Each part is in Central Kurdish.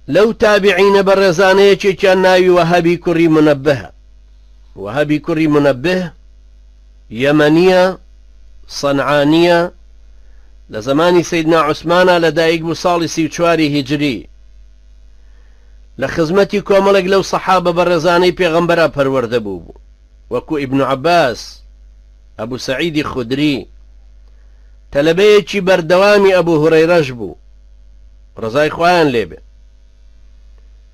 لو تابعين برزانية كان ناوي وهبي كري منبه. وهبي كري منبه يمنية صنعانية لزماني سيدنا عثمان لدايق بصالي سيوشواري هجري لخزمتي كوملق لو صحابة برزاني پیغمبرا پرورده بوبو وكو ابن عباس ابو سعيد خدري تلبيتي بردوامي ابو هريرة بو رضاي خوان ليبه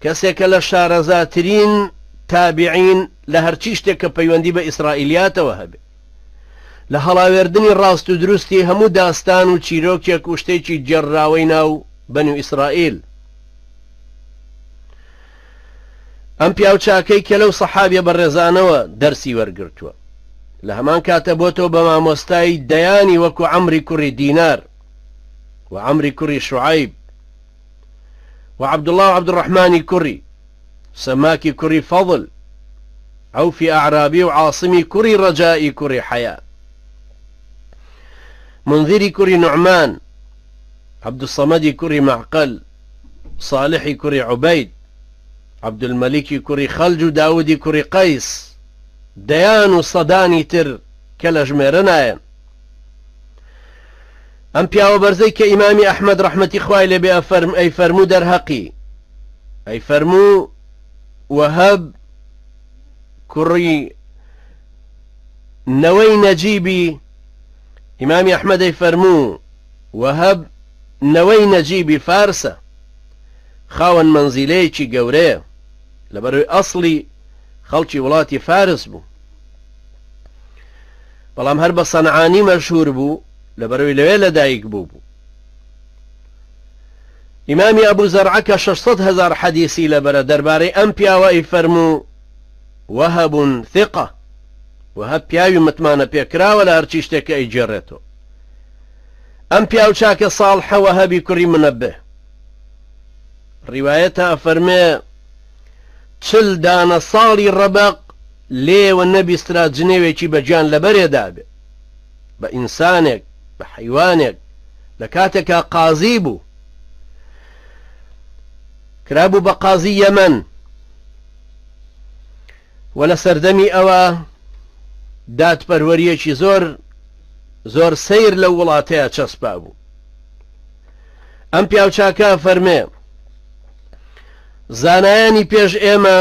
كسيك لشارزاترين تابعين لهرچيشتك پيوندي بإسرائيليات وهبه لهلاوردني راست و دروستي همو داستان و چيروكيك و شتيكي جراويناو بنو إسرائيل ام پیاو چاكي كلو صحابي برزانوا درسي ورگرتوا لهمان كاتبوتو بماموستاي دياني وكو عمري كري دينار وعمري كري شعيب وعبد الله وعبد الرحمن كري سماكي كري فضل عوفي أعرابي وعاصمي كري رجائي كري حياة منذري كري نعمان عبد الصمد كري معقل صالحي كري عبيد عبد الملك كري خلج داودي كري قيس ديان صداني تر كالجميرناين ام پیاو برزي كإمامي أحمد رحمة إخوائي بأفرم أي فرمو درهقي أي فرمو وهب كري نوي نجيبي إمامي أحمد أي فرمو وهب نوي نجيبي فارسة خاون منزليكي قوريه لبروي أصلي خلشي ولاتي فارس بو بلام هرب صنعاني مشهور بو لبروي لويلة دايق بو إمامي أبو زرعك 600,000 حديثي لبرا درباري أمبيا وإفرمو وهب ثقة وهب بياوي متمانا بيكرا ولا هرچيشتك أي جريتو أمبيا وشاك صالحة وهبي كري منبه روايتها أفرمي چل دانا صالي الربق ليه والنبي استراد جنيويكي بجان لبري دابه بإنسانك بحيوانك لكاتك قاضيبو كرابو بقاضي يمن ولا سردمي أوا دات پروريكي زور سير لو ولاتيا چسبابو ام پیاو چاكا فرمي زانایانی پێش ئێمە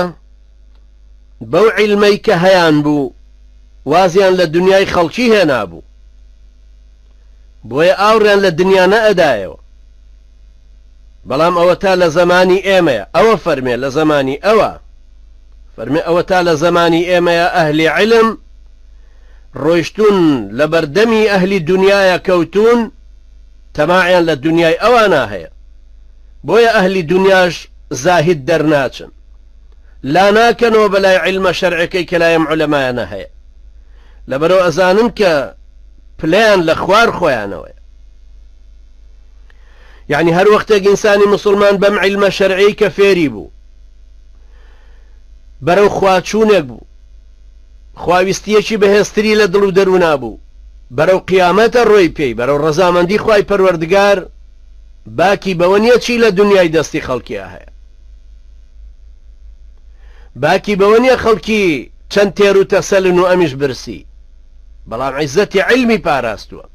بەو عیلمەی کە هەیان بوو وازیان لە دنیای خەڵکی هێنابوو بۆیە ئاوڕیان لە دنیا نەئەدایەوە بەڵام ئەوە تا لە زەمانی ئێمەیە ئەوە فەرمێ لە زەمانی ئەوە فەرمێ ئەوە تا لە زەمانی ئێمەیە ئەهلی عیلم ڕۆیشتون لە بەردەمی ئەهلی دنیایە کەوتون تەماعیان لە دنیای ئەوانە هەیە بۆیە ئەهلی دنیاش زاهد دەرناچن لا ناکەنەوە بەلای عیلمە شەرعەکەی کە لایەم عولەمایانە هەیە لەبەرەوە ئەزانن کە پلەیان لە خوار خۆیانەوەیە یعنی هەر وەختێک ئینسانی مسلمان بەم عیلمە شەرعی کە فێری بوو بەرەو خواچوونێک بوو خواویستیەکی بەهێزتری لە دڵ و دەروونا بوو بەرەو قیامەتە ڕۆی پێی بەرەو ڕەزامەندی خوای پەروەردگار باکی بەوە نییە چی لە دنیای دەستی خەڵکیە هەیە باکی بەوە نییە خەڵکی چەند تێر و تەسەلن و ئەمیش برسی بەڵام عیزەتی عیلمی پاراستووە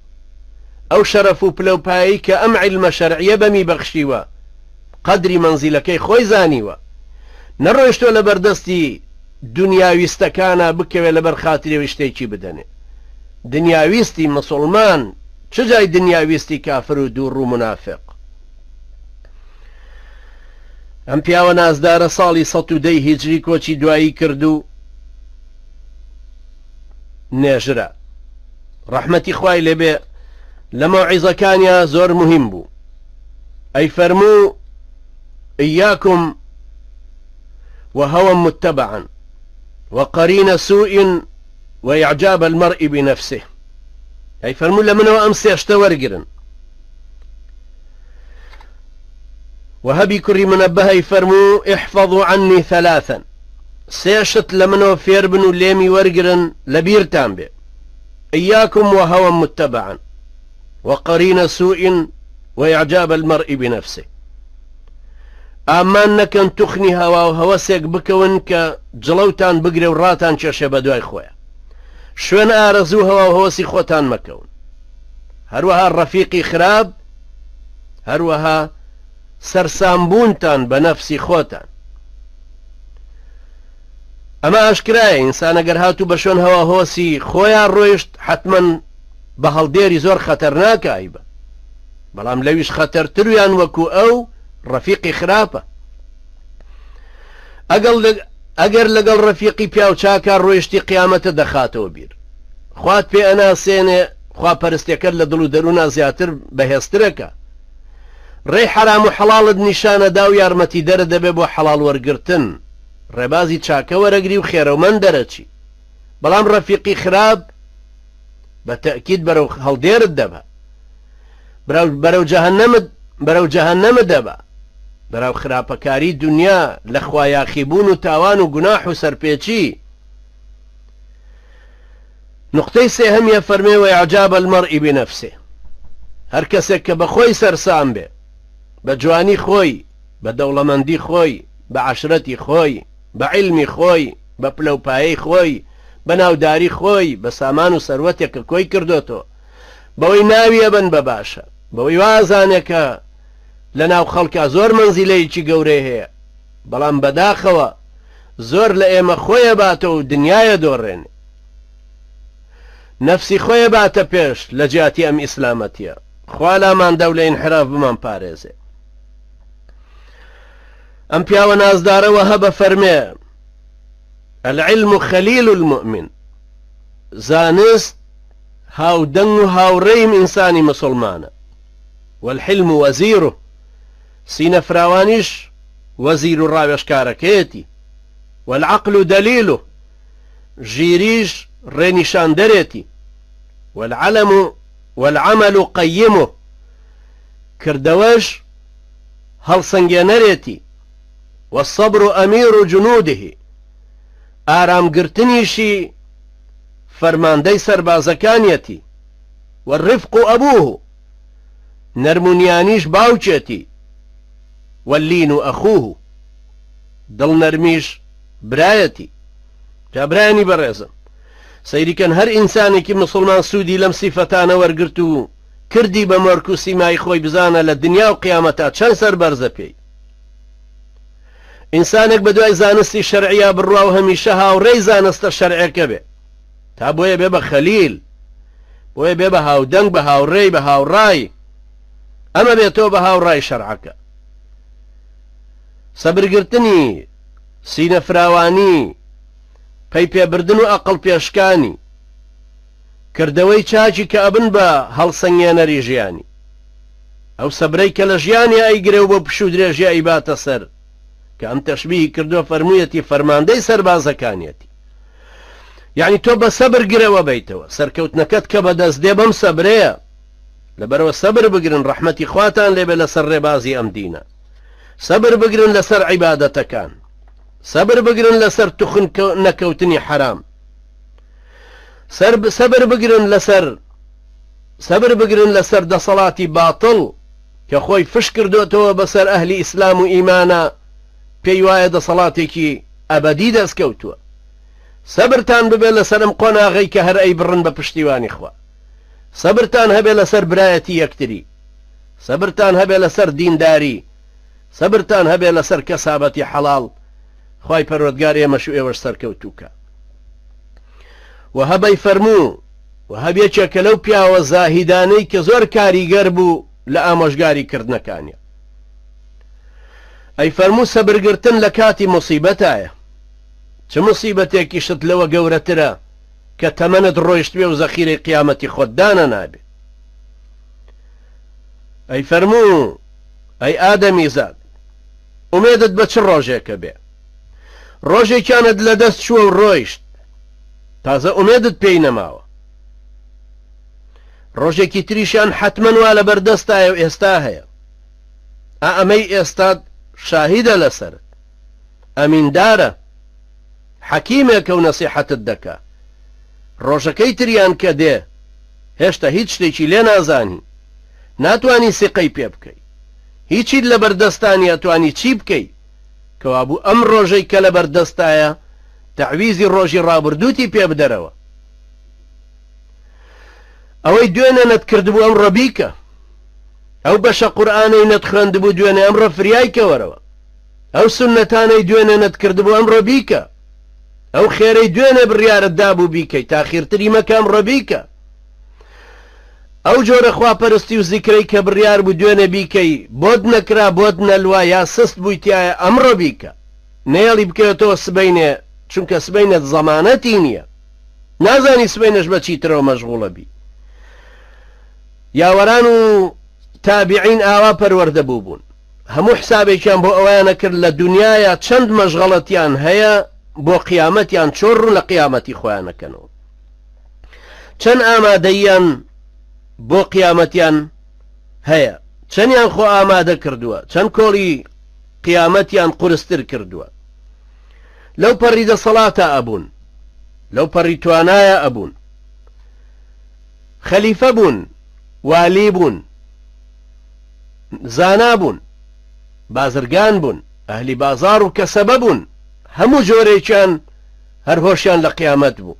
ئەو شەرەف و پلەپایی کە ئەم عیلمە شەرعیە بەمی بەخشیوە قەدری مەنزیلەکەی خۆی زانیوە نەڕۆیشتۆ لە بەردەستی دنیاویستەکانە بکەوێت لەبەر خاترێوی شتێکی بدەنێ دنیاویستی مسلمان چ جای دنیاویستی کافر و دوور و منافق ئەم پیاوە نازدارە ساڵی 110 هیجری کۆچی دوایی کرد و نێژرا ڕەحمەتی خوای لێبێ لە مەوعیزەکانیە زۆر مهم بوو ئەی فەرموو ئیاکم وهوى متبعا وقرين سوء وإعجاب المرء بنفسه أي فرموا لمنه أمس يشتورقرن وهبي كري منبه يفرموا احفظوا عني 3 سيشت لمنه فيربنوا ليمي ورقرن لبير تامبي إياكم وهوى متبعا وقرين سوء وإعجاب المرء بنفسه ئامان نەکەن توخنی هەوا و هەوەسێک بکەون کە جڵەوتان بگرێ و ڕاتان کێشە بە دوای خۆیان. شوێن ئارەزوو هەوا و هەوەسی خۆتان مەکەون. هەروەها ڕەفیقی خراپ، هەروەها سەرسامبوونتان بە نەفسی خۆتان. ئەمە ئاشکرایە ئینسان ئەگەر هاتوو بە شوێن هەوا هۆسی خۆیان ڕۆیشت حتمەن بە هەڵدێری زۆر خەتەرناکە ئایبە، بەڵام لەویش خەتەرترویان وەکو ئەو ڕەفیقی خراپە. ئەگەر لەگەڵ ڕەفیقی پیاوچاکە ڕۆیشتی قیامەتە دەخاتەوە بیر، خوات پێ ئەناسێنێ، خواپەرستیەکەت لە دڵ و دەرونا زیاتر بەهێزترەکە. ڕێی حرام و حەڵاڵت نیشانەدا و یارمەتی دەرە دەبێ بۆ حەڵاڵ وەرگرتن، ڕێبازی چاکە وەرەگری و خێرەومەند دەرەچی. بەڵام ڕەفیقی خراپ بە تەئکید بەرەو هەڵدێرت دەبە، بەرەو جەهەنەمت دەبە، بەرەو خراپەکاری دنیا لە خوایاخیبوون و تاوان و گوناح و سەرپێچی. نقطەی سێهەمیە فەرمێ وەیعجاب المەرئی بنەفسێ، هەر کەسێک کە بە خۆی سەرسام بێ، بە جوانی خۆی، بە دەوڵەمەندی خۆی، بە عەشرەتی خۆی، بە عیلمی خۆی، بە پلەپایەی خۆی، بە ناوداری خۆی، بە سامان و سەروەتێک کە کۆی کردوتەوە، بەوەی ناویە بن بە باشە، بەوەی وازانێکە لە ناو خەڵکا زۆر مەنزیلەیەکی گەورەی هەیە، بەڵام بەداخەوە زۆر لە ئێمە خۆیە باتە و دنیایە دۆڕێنێ، نەفسی خۆیە باتە پێش لە جیاتی ئەم ئیسلامەتیە. خوا لاماندا و لە ئینحراف بمان پارێزێ. ئەم پیاوە نازدارەوە هەبە فەرمێ العلم خەلیل المؤمن، زانست هاودەنگ و هاوڕێی ئینسانی مسلمانە، والحلم وەزیره، سینە فراوانیش وەزیر و ڕاوێژکارەکەیەتی، والعقل دەلیله، ژیریش ڕێنیشاندەرێتی، والعمل قەیمه، کردەوەش هەڵسەنگێنەرێتی، والصبر ئەمیر جنوده، ئارامگرتنیشی فەرماندەی سەربازەکانیەتی، والرفق ئەبوه، نەرمونیانیش باوکێتی، واللین ئەخوه، دڵنەرمیش برایەتی. جا برایانی بەڕێزم، سەیریکەن هەر ئینسانێکی مسلمان سوودی لەم سیفەتانە وەرگرت و کردی بە مەرک و سیمای خۆی بزانە لە دنیا و قیامەتا چەند سەر بەرزە پێی. ئینسانێک بە دوای زانستی شەرعیا بڕوا و هەمیشە هاوڕێی زانستە شەرعەکە بێ، تا بۆیە بێ بە خەلیل، بۆیە بێ بە هاودەنگ، بە هاوڕێی، بە هاوڕای، ئەمە بێتەوە بە هاوڕای شەرعەکە. سەبرگرتنی، سینە فراوانی، پەی پێبردن و ئەقڵ پێشکانی، کردەوەی چاچی کە ئەبن بە هەڵسەنگێنەری ژیانی، ئەو سەبرەی کە لە ژیانی ئەیگرێ و بۆ پش و درێژی ئەیباتە سەر، کە ئەم تەشبیهی کردووە فەرموویەتی فەرماندەی سەربازەکانیەتی. یعنی تۆ بە سەبر گرەوە بیتەوە، سەرکەوتنەکەت کە بەدەست دێ بەم سەبرەیە. لەبەرەوە سەبر بگرن، ڕەحمەتی خواتان لێبێ لەسەر ڕێبازی ئەم دینە، سەبر بگرن لەسەر عیبادەتەکان، سەبر بگرن لەسەر توخن نەکەوتنی حرام، سەبر بگرن لەسەر دەسەڵاتی باتڵ کە خۆی فش کردوتەوە بەسەر ئەهلی ئیسلام و ئیمانە، پێی وایە دەسەڵاتێکی ئەبەدی دەستکەوتووە. سەبرتان ببێت لەسەر ئەم قۆناغەی کە هەر ئەی بڕن بە پشتیوانی خوا، سەبرتان هەبێت لەسەر برایەتی یەکتری، سەبرتان هەبێت لەسەر دینداری، سەبرتان هەبێت لەسەر کەسابەتی حەڵاڵ. خوای پەروەردگار ئێمەش و ئێوەش سەرکەوتووکە. و هەبەی فەرموو و هەبێکێکە لەو پیاوە زاهیدانەی کە زۆر کاریگەر بوو لە ئامۆژگاری کردنەکانیە. ئەی فەرموو سەبرگرتن لە کاتی موسیبەتایە، چه موسیبەتێکی شت لەوە گەورەترە کە تەمەنت ڕۆیشت بێ و زەخیرەی قیامەتی خۆتدانە نابێ. ئەی فەرموو ئەی ئادەمی زاد، ئومێدت بە چ ڕۆژێکە بێ، ڕۆژێکیانت لە دەست چووە و ڕۆیشت، تازە ئومێدت پێی نەماوە، ڕۆژێکی تریشیان حتمەن وا لە بەردەستایە و ئێستا هەیە، ئەمەی ئێستاد شاهیدە لەسەرت، ئەمیندارە، حەکیمێکە و نەسیحەتت دەکا. ڕۆژەکەی تریان کە دێ هێشتا هیچ شتێکی لێ نازانی، ناتوانی سقەی پێ بکەی، هیچیت لە بەردەستانیە توانی چی بکەی کەوابوو ئەم ڕۆژەی کە لە بەردەستایە تەعویزی ڕۆژی ڕابردووتی پێ بدەرەوە ئەوەی دوێنێ نەتکردبوو ئەم ڕەبیکە ئەو بەشە قورئانەی نەتخوێندبوو دوێنێ ئەم ڕەفریایکە وەرەوە ئەو سنەتانەی دوێنێ نەتکردبوو ئەم ڕەبیکە ئەو خێرەی دوێنێ بڕیارت دابوو بیکەی تاخیرتری مەکە ئەم ڕەبیکە ئەو جۆرە خواپەرستی و زیکرەی کە بڕیار بوو دوێنێ بیکەی بۆت نەکرا بۆت نەلوا یا سست بوویتایە ئەم ڕەبیکە نێڵی بکەوێتەوە سبەینێ چونکە سبەینەت زەمانەتی نییە نازانی سبەینەش بە چیترەوە مەشغوڵە بی یاوەران و تابعین ئاوا پەروەردە بوو بوون هەموو حسابێکیان بۆ ئەویانە کرد لە دنیاە چەند مەشغەڵەتیان هەیە بۆ قیامەتیان چۆڕ لە قیامەتی خۆیانەکەنەوە چەند ئامادەیان بۆ قیامەتیان هەیە چەندیان خۆ ئامادە کردووە چەند کۆڵی قیامەتیان قورستر کردووە لەو پەڕی دەسەڵاتە ئەبوون لەو پەڕی توانایە ئەبوون خەلیفە بوون والی بوون زانا بوون بازرگان بوون ئەهلی بازار و کەسەبە بوون هەموو جۆرێکیان هەر هۆشیان لە قیامەت بوو